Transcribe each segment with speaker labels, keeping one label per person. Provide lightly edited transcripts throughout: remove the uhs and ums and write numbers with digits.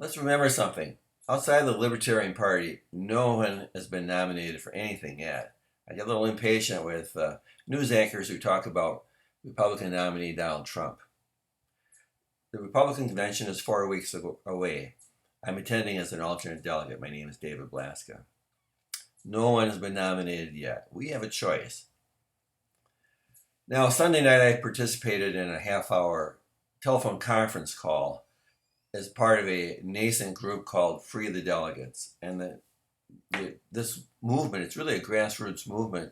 Speaker 1: Let's remember something. Outside the Libertarian Party, no one has been nominated for anything yet. I get a little impatient with news anchors who talk about Republican nominee Donald Trump. The Republican convention is 4 weeks away. I'm attending as an alternate delegate. My name is David Blaska. No one has been nominated yet. We have a choice. Now, Sunday night I participated in a half-hour telephone conference call as part of a nascent group called Free the Delegates. And this movement, it's really a grassroots movement,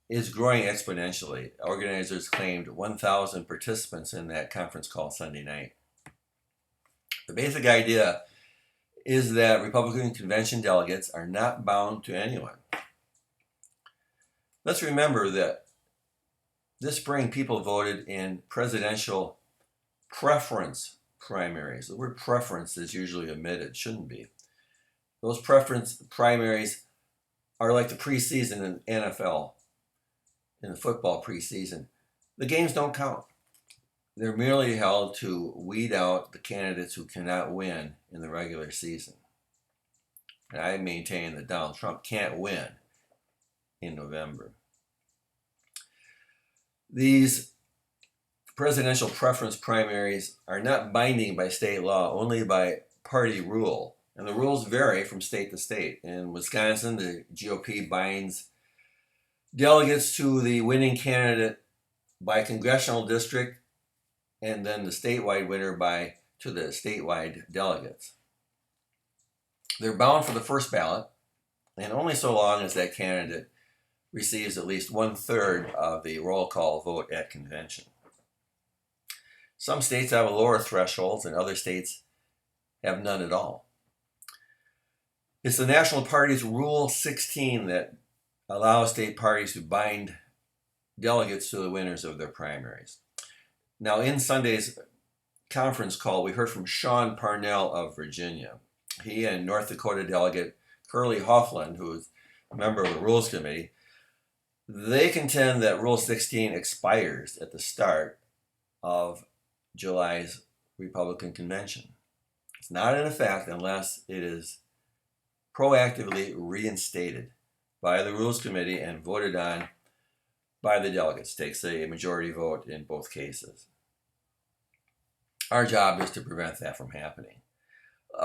Speaker 1: is growing exponentially. Organizers claimed 1,000 participants in that conference call Sunday night. The basic idea is that Republican convention delegates are not bound to anyone. Let's remember that this spring people voted in presidential preference primaries. The word preference is usually omitted, shouldn't be. Those preference primaries are like the preseason in NFL, in the football preseason. The games don't count. They're merely held to weed out the candidates who cannot win in the regular season. And I maintain that Donald Trump can't win in November. These presidential preference primaries are not binding by state law, only by party rule. And the rules vary from state to state. In Wisconsin, the GOP binds delegates to the winning candidate by congressional district, and then the statewide winner to the statewide delegates. They're bound for the first ballot, and only so long as that candidate receives at least 1/3 of the roll call vote at convention. Some states have a lower threshold, and other states have none at all. It's the National Party's Rule 16 that allows state parties to bind delegates to the winners of their primaries. Now, in Sunday's conference call, we heard from Sean Parnell of Virginia. He and North Dakota delegate Curly Hoffland, who is a member of the Rules Committee, they contend that Rule 16 expires at the start of July's Republican convention. It's not in effect unless it is proactively reinstated by the Rules Committee and voted on by the delegates. Takes a majority vote in both cases. Our job is to prevent that from happening.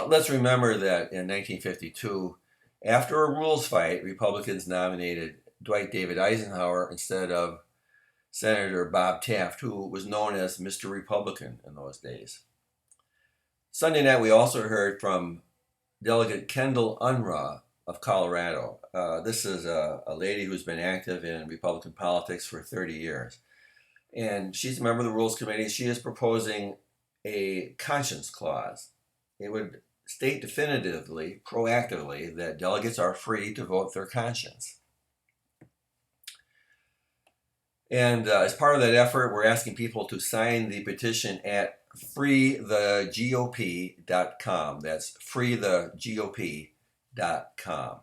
Speaker 1: Let's remember that in 1952, after a rules fight, Republicans nominated Dwight David Eisenhower instead of Senator Bob Taft, who was known as Mr. Republican in those days. Sunday night, we also heard from Delegate Kendall Unruh of Colorado. This is a lady who's been active in Republican politics for 30 years. And she's a member of the Rules Committee. She is proposing a conscience clause. It would state definitively, proactively, that delegates are free to vote their conscience. And as part of that effort, we're asking people to sign the petition at freethegop.com. That's freethegop.com.